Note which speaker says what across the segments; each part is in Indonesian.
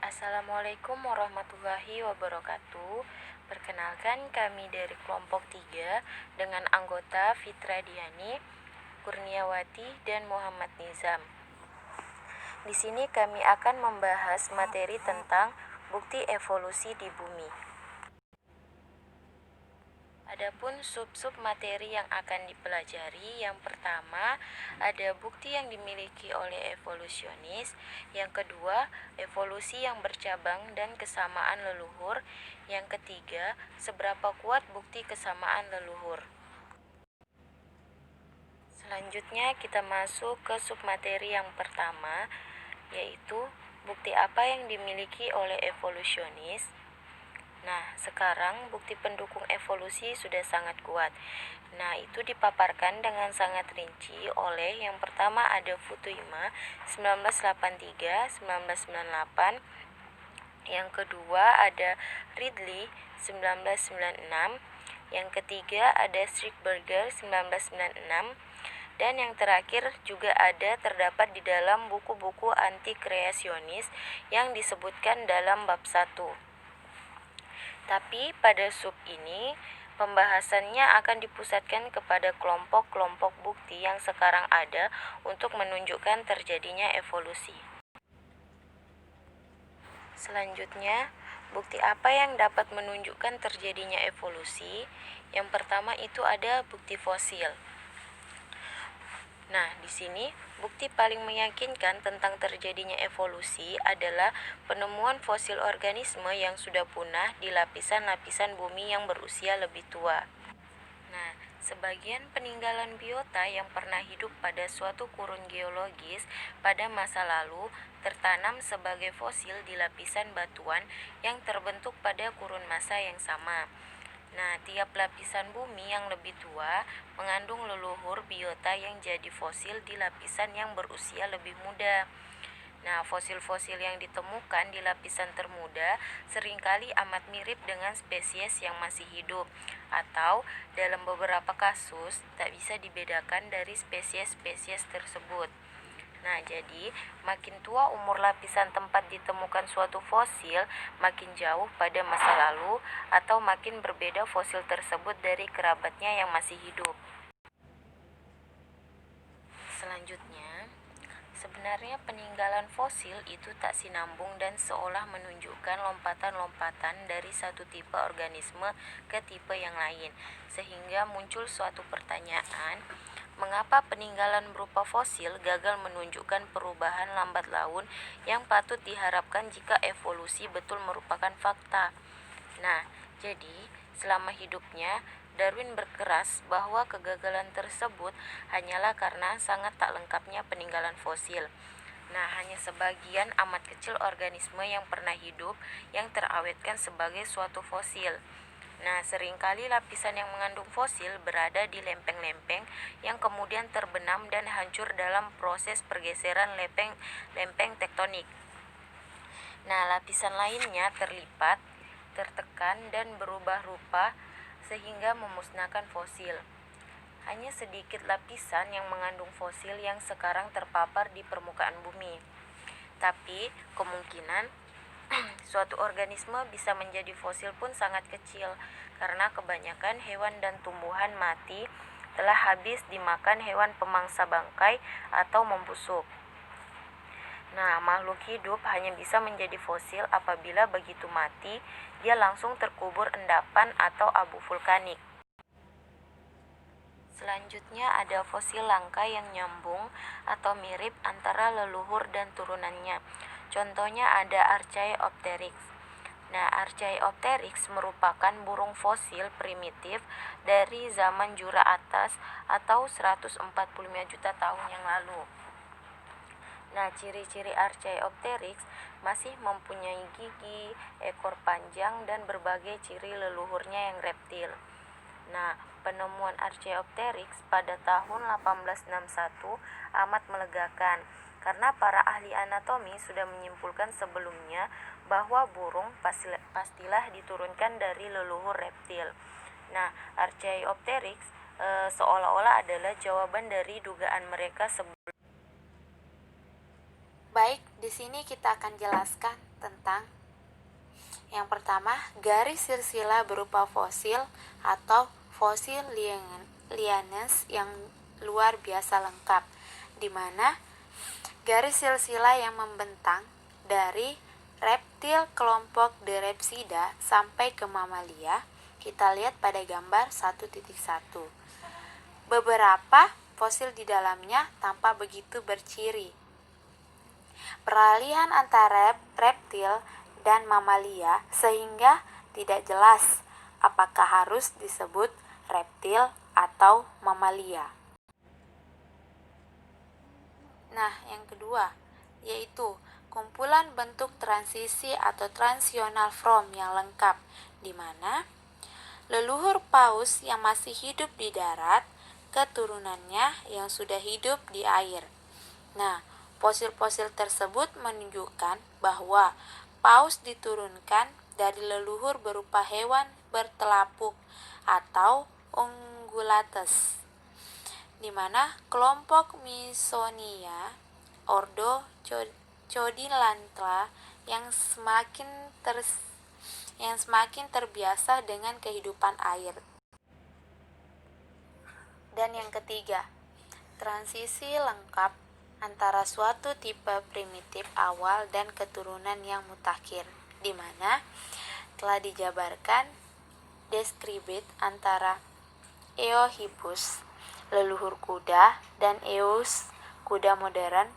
Speaker 1: Assalamualaikum warahmatullahi wabarakatuh. Perkenalkan, kami dari kelompok 3 dengan anggota Fitra Diani, Kurniawati, dan Muhammad Nizam. Di sini kami akan membahas materi tentang bukti evolusi di bumi. Adapun sub-sub materi yang akan dipelajari, yang pertama ada bukti yang dimiliki oleh evolusionis, yang kedua evolusi yang bercabang dan kesamaan leluhur, yang ketiga seberapa kuat bukti kesamaan leluhur. Selanjutnya kita masuk ke submateri yang pertama, yaitu bukti apa yang dimiliki oleh evolusionis. Nah, sekarang bukti pendukung evolusi sudah sangat kuat. Nah, itu dipaparkan dengan sangat rinci oleh yang pertama ada Futuyma 1983-1998, yang kedua ada Ridley 1996, yang ketiga ada Strickberger 1996, dan yang terakhir juga terdapat di dalam buku-buku anti-kreasionis yang disebutkan dalam bab 1. Tapi pada sub ini, pembahasannya akan dipusatkan kepada kelompok-kelompok bukti yang sekarang ada untuk menunjukkan terjadinya evolusi. Selanjutnya, bukti apa yang dapat menunjukkan terjadinya evolusi? Yang pertama itu ada bukti fosil. Nah, di sini bukti paling meyakinkan tentang terjadinya evolusi adalah penemuan fosil organisme yang sudah punah di lapisan-lapisan bumi yang berusia lebih tua. Nah, sebagian peninggalan biota yang pernah hidup pada suatu kurun geologis pada masa lalu tertanam sebagai fosil di lapisan batuan yang terbentuk pada kurun masa yang sama. Nah, tiap lapisan bumi yang lebih tua mengandung leluhur biota yang jadi fosil di lapisan yang berusia lebih muda. Nah, fosil-fosil yang ditemukan di lapisan termuda seringkali amat mirip dengan spesies yang masih hidup, atau dalam beberapa kasus tak bisa dibedakan dari spesies-spesies tersebut. Nah, jadi makin tua umur lapisan tempat ditemukan suatu fosil, makin jauh pada masa lalu atau makin berbeda fosil tersebut dari kerabatnya yang masih hidup. Selanjutnya, sebenarnya peninggalan fosil itu tak sinambung dan seolah menunjukkan lompatan-lompatan dari satu tipe organisme ke tipe yang lain, sehingga muncul suatu pertanyaan, mengapa peninggalan berupa fosil gagal menunjukkan perubahan lambat laun yang patut diharapkan jika evolusi betul merupakan fakta? Nah, jadi selama hidupnya Darwin berkeras bahwa kegagalan tersebut hanyalah karena sangat tak lengkapnya peninggalan fosil. Nah, hanya sebagian amat kecil organisme yang pernah hidup yang terawetkan sebagai suatu fosil. Nah, seringkali lapisan yang mengandung fosil berada di lempeng-lempeng yang kemudian terbenam dan hancur dalam proses pergeseran lempeng tektonik. Nah, lapisan lainnya terlipat, tertekan, dan berubah rupa sehingga memusnahkan fosil. Hanya sedikit lapisan yang mengandung fosil yang sekarang terpapar di permukaan bumi. Tapi kemungkinan suatu organisme bisa menjadi fosil pun sangat kecil karena kebanyakan hewan dan tumbuhan mati telah habis dimakan hewan pemangsa bangkai atau membusuk. Nah, makhluk hidup hanya bisa menjadi fosil apabila begitu mati, dia langsung terkubur endapan atau abu vulkanik. Selanjutnya ada fosil langka yang nyambung atau mirip antara leluhur dan turunannya. Contohnya ada Archaeopteryx. Nah, Archaeopteryx merupakan burung fosil primitif dari zaman Jura atas atau 145 juta tahun yang lalu. Nah, ciri-ciri Archaeopteryx masih mempunyai gigi, ekor panjang, dan berbagai ciri leluhurnya yang reptil. Nah, penemuan Archaeopteryx pada tahun 1861 amat melegakan karena para ahli anatomi sudah menyimpulkan sebelumnya bahwa burung pastilah diturunkan dari leluhur reptil. Nah, Archaeopteryx seolah-olah adalah jawaban dari dugaan mereka sebelum.
Speaker 2: Baik, di sini kita akan jelaskan tentang yang pertama, garis silsilah berupa fosil atau fosil lianes yang luar biasa lengkap, di mana garis silsilah yang membentang dari reptil kelompok Derepsida sampai ke mamalia kita lihat pada gambar 1.1. Beberapa fosil di dalamnya tampak begitu berciri. Peralihan antara reptil dan mamalia sehingga tidak jelas apakah harus disebut reptil atau mamalia. Nah, yang kedua yaitu kumpulan bentuk transisi atau transitional form yang lengkap, di mana leluhur paus yang masih hidup di darat, keturunannya yang sudah hidup di air. Nah, fosil-fosil tersebut menunjukkan bahwa paus diturunkan dari leluhur berupa hewan bertelapuk atau ungulates, di mana kelompok Misonia ordo Chodilantla yang semakin terbiasa dengan kehidupan air. Dan yang ketiga, transisi lengkap antara suatu tipe primitif awal dan keturunan yang mutakhir, di mana telah dijabarkan deskripsi antara Eohippus, leluhur kuda, dan Eos, kuda modern,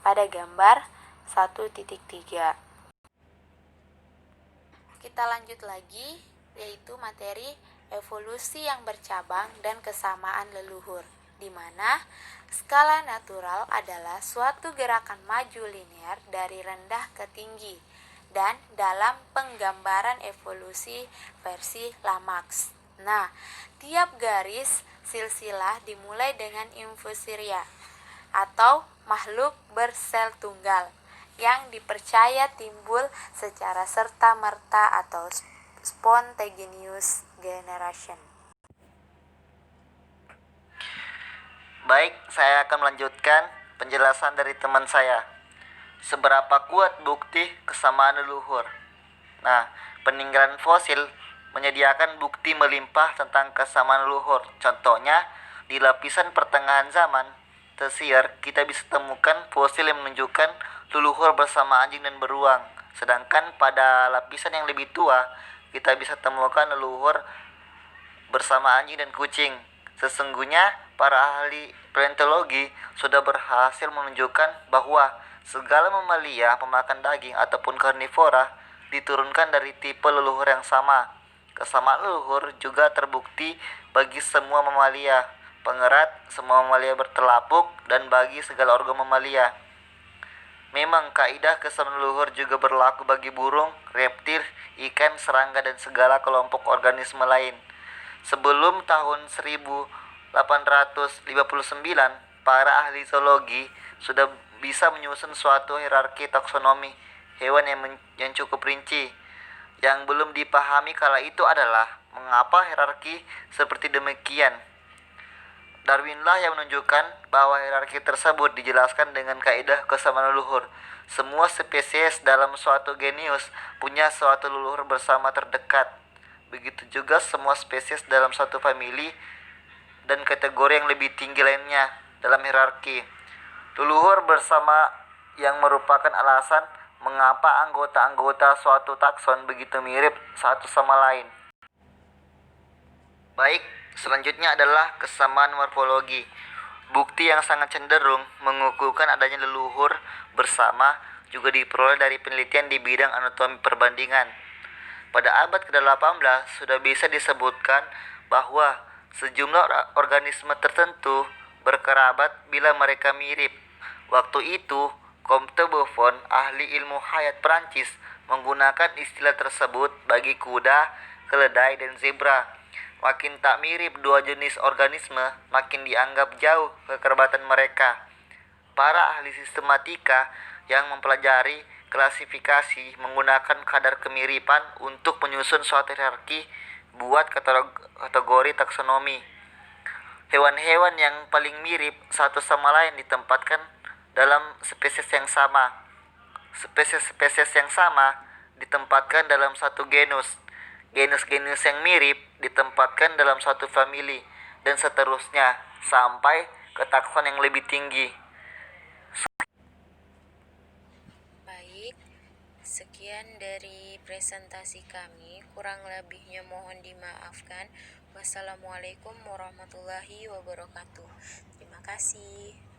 Speaker 2: pada gambar 1.3. Kita lanjut lagi, yaitu materi evolusi yang bercabang dan kesamaan leluhur, di mana skala natural adalah suatu gerakan maju linear dari rendah ke tinggi, dan dalam penggambaran evolusi versi Lamarck. Nah, tiap garis silsilah dimulai dengan infusoria atau makhluk bersel tunggal yang dipercaya timbul secara serta-merta atau spontaneous generation.
Speaker 3: Baik, saya akan melanjutkan penjelasan dari teman saya. Seberapa kuat bukti kesamaan leluhur? Nah, peninggalan fosil menyediakan bukti melimpah tentang kesamaan leluhur. Contohnya, di lapisan pertengahan zaman, Tersier, kita bisa temukan fosil yang menunjukkan leluhur bersama anjing dan beruang. Sedangkan pada lapisan yang lebih tua, kita bisa temukan leluhur bersama anjing dan kucing. Sesungguhnya, para ahli paleontologi sudah berhasil menunjukkan bahwa segala mamalia pemakan daging ataupun karnivora diturunkan dari tipe leluhur yang sama. Kesamaan leluhur juga terbukti bagi semua mamalia pengerat, semua mamalia bertelapuk, dan bagi segala organ mamalia. Memang kaidah kesamaan leluhur juga berlaku bagi burung, reptil, ikan, serangga, dan segala kelompok organisme lain. Sebelum tahun 1859, para ahli zoologi sudah bisa menyusun suatu hierarki taksonomi hewan yang cukup rinci. Yang belum dipahami kala itu adalah mengapa hierarki seperti demikian. Darwinlah yang menunjukkan bahwa hierarki tersebut dijelaskan dengan kaidah kesamaan leluhur. Semua spesies dalam suatu genus punya suatu leluhur bersama terdekat. Begitu juga semua spesies dalam suatu famili dan kategori yang lebih tinggi lainnya dalam hierarki. Leluhur bersama yang merupakan alasan mengapa anggota-anggota suatu takson begitu mirip satu sama lain. Baik, selanjutnya adalah kesamaan morfologi. Bukti yang sangat cenderung mengukuhkan adanya leluhur bersama juga diperoleh dari penelitian di bidang anatomi perbandingan. Pada abad ke-18 sudah bisa disebutkan bahwa sejumlah organisme tertentu berkerabat bila mereka mirip. Waktu itu, Comte Buffon, ahli ilmu hayat Prancis, menggunakan istilah tersebut bagi kuda, keledai, dan zebra. Makin tak mirip dua jenis organisme, makin dianggap jauh kekerabatan mereka. Para ahli sistematika yang mempelajari klasifikasi menggunakan kadar kemiripan untuk menyusun suatu hierarki buat kategori taksonomi. Hewan-hewan yang paling mirip satu sama lain ditempatkan dalam spesies yang sama. Spesies-spesies yang sama ditempatkan dalam satu genus. Genus-genus yang mirip ditempatkan dalam satu famili, dan seterusnya sampai ke takson yang lebih tinggi.
Speaker 1: Baik, sekian dari presentasi kami. Kurang lebihnya mohon dimaafkan. Wassalamualaikum warahmatullahi wabarakatuh. Terima kasih.